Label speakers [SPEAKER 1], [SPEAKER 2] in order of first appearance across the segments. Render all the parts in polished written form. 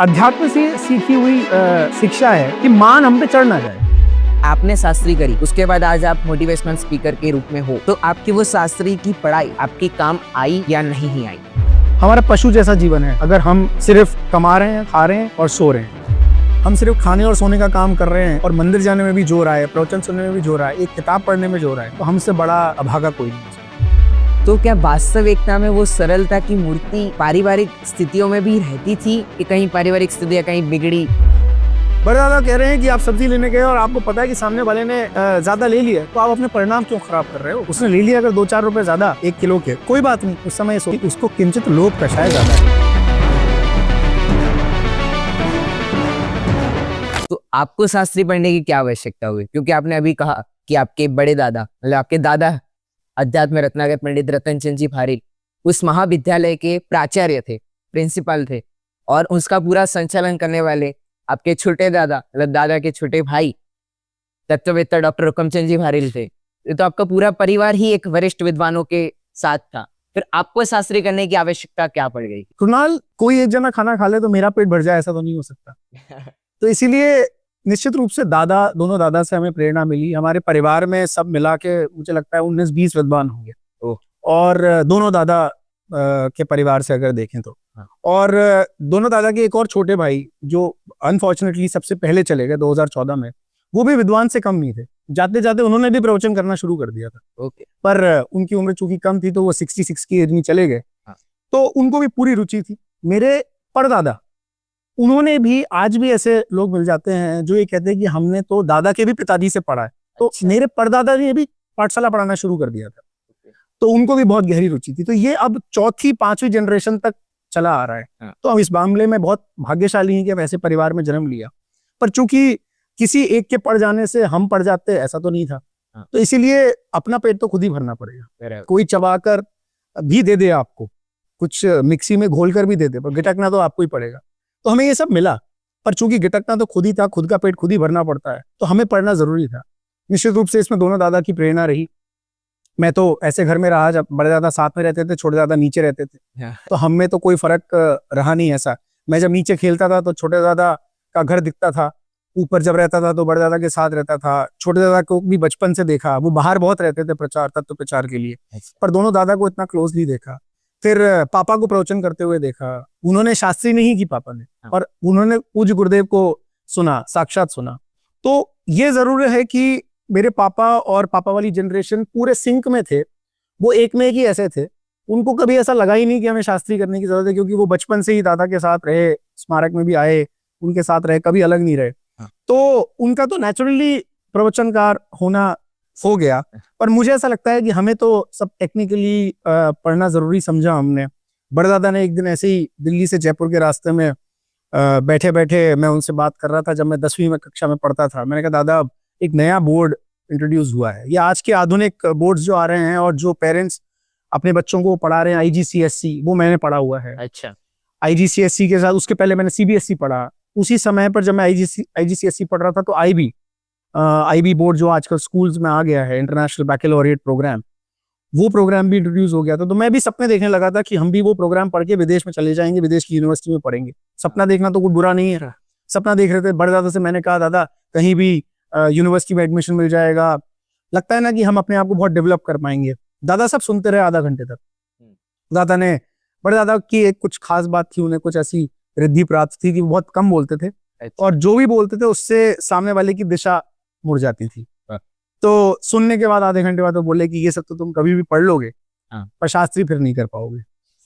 [SPEAKER 1] अध्यात्म से सीखी हुई शिक्षा है कि मान हम पे चढ़ ना जाए।
[SPEAKER 2] आपने शास्त्री करी, उसके बाद आज आप मोटिवेशनल स्पीकर के रूप में हो, तो आपकी वो शास्त्री की पढ़ाई आपके काम आई या नहीं ही आई?
[SPEAKER 1] हमारा पशु जैसा जीवन है। अगर हम सिर्फ कमा रहे हैं, खा रहे हैं और सो रहे हैं, हम सिर्फ खाने और सोने का काम कर रहे हैं और मंदिर जाने में भी जोर आए, प्रवचन सुनने में भी जोर आए, एक किताब पढ़ने में जोर आए, तो हमसे बड़ा अभागा कोई नहीं।
[SPEAKER 2] तो क्या वास्तविकता में वो सरलता की मूर्ति पारिवारिक स्थितियों में भी रहती थी कि कहीं पारिवारिक स्थितियां कहीं बिगड़ी?
[SPEAKER 1] बड़े दादा कह रहे हैं कि आप सब्जी लेने गए और आपको पता है कि सामने वाले ने ज्यादा ले लिया, तो आप अपने परिणाम क्यों खराब कर रहे हो? उसने ले लिया अगर 2-4 रुपए ज्यादा 1 किलो के, कोई बात नहीं, उस समय उसको किंचित लोभ कषाय ज्यादा है।
[SPEAKER 2] तो आपको शास्त्री पढ़ने की क्या आवश्यकता हुई? क्योंकि आपने अभी कहा कि आपके बड़े दादा, मतलब आपके दादा अध्यात्म रत्नाकर पंडित रतनचंद जी भारिल उस महाविद्यालय के प्राचार्य थे, प्रिंसिपल थे, और उसका पूरा संचालन करने वाले आपके छोटे दादा, मतलब दादा के छोटे भाई तत्ववेत्ता डॉक्टर हुकमचंद जी भारिल थे। तो आपका पूरा परिवार ही एक वरिष्ठ विद्वानों के साथ था। फिर आपको शास्त्री करने की आवश्यकता क्या पड़ गई?
[SPEAKER 1] कुणाल, कोई एक जना खाना खा ले तो मेरा पेट भर जाए, ऐसा तो नहीं हो सकता। तो इसीलिए निश्चित रूप से दोनों दादा से हमें प्रेरणा मिली। हमारे परिवार में सब मिला के मुझे लगता है 19-20 विद्वान होंगे। और दोनों दादा के परिवार से अगर देखें तो, और दोनों दादा के एक और छोटे भाई जो अनफॉर्चुनेटली सबसे पहले चले गए 2014 में, वो भी विद्वान से कम नहीं थे। जाते जाते उन्होंने भी प्रवचन करना शुरू कर दिया था। पर उनकी उम्र चूंकि कम थी तो वो 66 की एज में चले गए। तो उनको भी पूरी रुचि थी। मेरे परदादा, उन्होंने भी, आज भी ऐसे लोग मिल जाते हैं जो ये कहते हैं कि हमने तो दादा के भी पिताजी से पढ़ा है। तो मेरे परदादा ने भी पाठशाला पढ़ाना शुरू कर दिया था, तो उनको भी बहुत गहरी रुचि थी। तो ये अब 4th-5वीं जनरेशन तक चला आ रहा है। तो हम इस मामले में बहुत भाग्यशाली हैं कि हम ऐसे परिवार में जन्म लिया। पर चूंकि किसी एक के पढ़ जाने से हम पढ़ जाते, ऐसा तो नहीं था। तो इसीलिए अपना पेट तो खुद ही भरना पड़ेगा। कोई चबाकर भी दे दे आपको, कुछ मिक्सी में घोल कर भी दे दे, पर गिटकना तो आपको ही पड़ेगा। तो हमें ये सब मिला, पर चूंकि गिटकना तो खुद ही था, खुद का पेट खुद ही भरना पड़ता है, तो हमें पढ़ना जरूरी था। निश्चित रूप से इसमें दोनों दादा की प्रेरणा रही। मैं तो ऐसे घर में रहा जब बड़े दादा साथ में रहते थे, छोटे दादा नीचे रहते थे, तो हम में तो कोई फर्क रहा नहीं ऐसा। मैं जब नीचे खेलता था तो छोटे दादा का घर दिखता था, ऊपर जब रहता था तो बड़े दादा के साथ रहता था। छोटे दादा को भी बचपन से देखा, वो बाहर बहुत रहते थे तत्व प्रचार के लिए, पर दोनों दादा को इतना क्लोजली देखा। फिर पापा को प्रवचन करते हुए देखा। उन्होंने शास्त्री नहीं की पापा ने, और उन्होंने पूज्य गुरुदेव को सुना, साक्षात सुना। तो ये जरूर है कि मेरे पापा और पापा वाली जनरेशन पूरे सिंक में थे। वो एक में एक ही ऐसे थे, उनको कभी ऐसा लगा ही नहीं कि हमें शास्त्री करने की जरूरत है, क्योंकि वो बचपन से ही दादा के साथ रहे, स्मारक में भी आए, उनके साथ रहे, कभी अलग नहीं रहे। तो उनका तो नेचुरली प्रवचनकार होना हो गया। पर मुझे ऐसा लगता है कि हमें तो सब टेक्निकली पढ़ना जरूरी समझा हमने। बड़े दादा ने एक दिन ऐसे ही दिल्ली से जयपुर के रास्ते में बैठे बैठे मैं उनसे बात कर रहा था, जब मैं 10वीं में कक्षा में पढ़ता था। मैंने कहा, दादा एक नया बोर्ड इंट्रोड्यूस हुआ है, ये आज के आधुनिक बोर्ड्स जो आ रहे हैं और जो पेरेंट्स अपने बच्चों को पढ़ा रहे हैं, IGCSE, वो मैंने पढ़ा हुआ है।
[SPEAKER 2] अच्छा।
[SPEAKER 1] IGCSE के साथ उसके पहले मैंने CBSE पढ़ा। उसी समय पर जब मैं IGCSE पढ़ रहा था तो IB बोर्ड जो आजकल स्कूल्स में आ गया है, इंटरनेशनल बैकलॉरिएट प्रोग्राम, वो प्रोग्राम भी इंट्रोड्यूस हो गया था। तो मैं भी सपने देखने लगा था कि हम भी वो प्रोग्राम पढ़ के विदेश में चले जाएंगे, विदेश की यूनिवर्सिटी में पढ़ेंगे। सपना देखना तो कोई बुरा नहीं है, सपना देख रहे थे। बड़े दादा से मैंने कहा, दादा कहीं भी यूनिवर्सिटी में एडमिशन मिल जाएगा, लगता है ना कि हम अपने आप को बहुत डेवलप कर पाएंगे। दादा सब सुनते रहे आधा घंटे तक। बड़े दादा की एक कुछ खास बात थी, उन्हें कुछ ऐसी रिद्धि प्राप्त थी कि वो बहुत कम बोलते थे, और जो भी बोलते थे उससे सामने वाले की दिशा मुड़ जाती थी। तो सुनने के बाद आधे घंटे बाद वो बोले कि ये सब तो तुम कभी भी पढ़ लोगे, पर शास्त्री फिर नहीं कर पाओगे।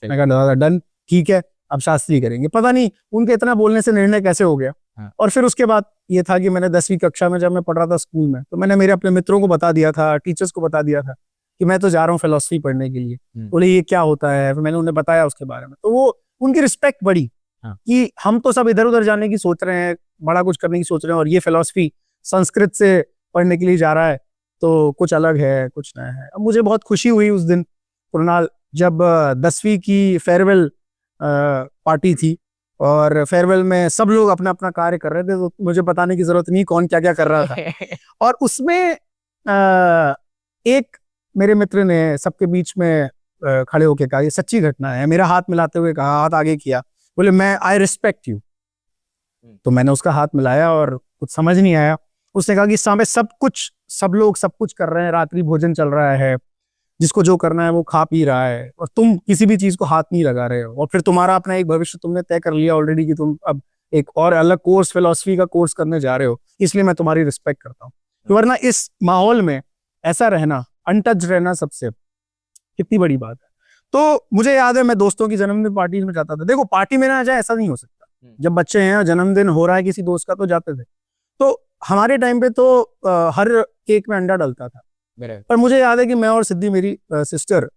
[SPEAKER 1] मैं कहा, दादा डन, ठीक है, अब शास्त्री करेंगे। पता नहीं उनके इतना बोलने से निर्णय कैसे हो गया। और फिर उसके बाद ये था कि मैंने 10वीं कक्षा में जब मैं पढ़ रहा था स्कूल में, तो मैंने मेरे अपने मित्रों को बता दिया था, टीचर्स को बता दिया था कि मैं तो जा रहा हूँ फिलॉसफी पढ़ने के लिए। बोले ये क्या होता है? फिर मैंने उन्हें बताया उसके बारे में, तो वो उनकी रिस्पेक्ट बढ़ी कि हम तो सब इधर उधर जाने की सोच रहे हैं, बड़ा कुछ करने की सोच रहे हैं, और ये फिलॉसफी संस्कृत से पढ़ने के लिए जा रहा है, तो कुछ अलग है, कुछ नया है। अब मुझे बहुत खुशी हुई उस दिन कुणाल, जब 10वीं की फेयरवेल पार्टी थी, और फेयरवेल में सब लोग अपना अपना कार्य कर रहे थे, तो मुझे बताने की जरूरत नहीं कौन क्या क्या कर रहा था। और उसमें एक मेरे मित्र ने सबके बीच में खड़े होके कहा, ये सच्ची घटना है, मेरा हाथ मिलाते हुए कहा, हाथ आगे किया, बोले, मैं आई रिस्पेक्ट यू, तो मैंने उसका हाथ मिलाया और कुछ समझ नहीं आया। उसने कहा कि सामने सब लोग सब कुछ कर रहे हैं, रात्रि भोजन चल रहा है, जिसको जो करना है वो खा पी रहा है, और तुम किसी भी चीज को हाथ नहीं लगा रहे हो, और फिर तुम्हारा अपना एक भविष्य तुमने तय कर लिया ऑलरेडी कि तुम अब एक और अलग कोर्स, फिलॉसफी का कोर्स करने जा रहे हो, इसलिए मैं तुम्हारी रिस्पेक्ट करता हूँ। तो वरना इस माहौल में ऐसा रहना, अनटच रहना सबसे कितनी बड़ी बात है। तो मुझे याद है मैं दोस्तों की जन्मदिन पार्टी में जाता था। देखो पार्टी में ना जाए ऐसा नहीं हो सकता, जब बच्चे हैं, जन्मदिन हो रहा है किसी दोस्त का, तो जाते थे। तो हमारे टाइम पे तो हर केक में अंडा डलता था, पर मुझे याद है कि मैं और सिद्धि, मेरी सिस्टर,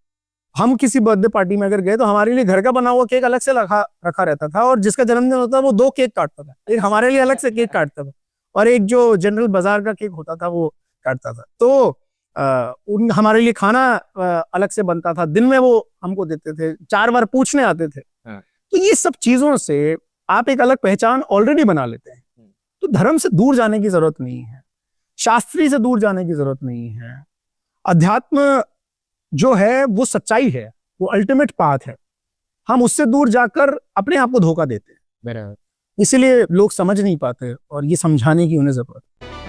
[SPEAKER 1] हम किसी बर्थडे पार्टी में अगर गए तो हमारे लिए घर का बना हुआ केक अलग से रखा रहता था, और जिसका जन्मदिन होता था वो 2 केक काटता था, एक हमारे लिए अलग से केक काटता था, और एक जो जनरल बाजार का केक होता था वो काटता था। तो हमारे लिए खाना अलग से बनता था, दिन में वो हमको देते थे, 4 बार पूछने आते थे। तो ये सब चीजों से आप एक अलग पहचान ऑलरेडी बना लेते हैं। तो धर्म से दूर जाने की जरूरत नहीं है, शास्त्री से दूर जाने की जरूरत नहीं है। अध्यात्म जो है वो सच्चाई है, वो अल्टीमेट पाथ है। हम उससे दूर जाकर अपने आप को धोखा देते हैं, इसीलिए लोग समझ नहीं पाते, और ये समझाने की उन्हें जरूरत है।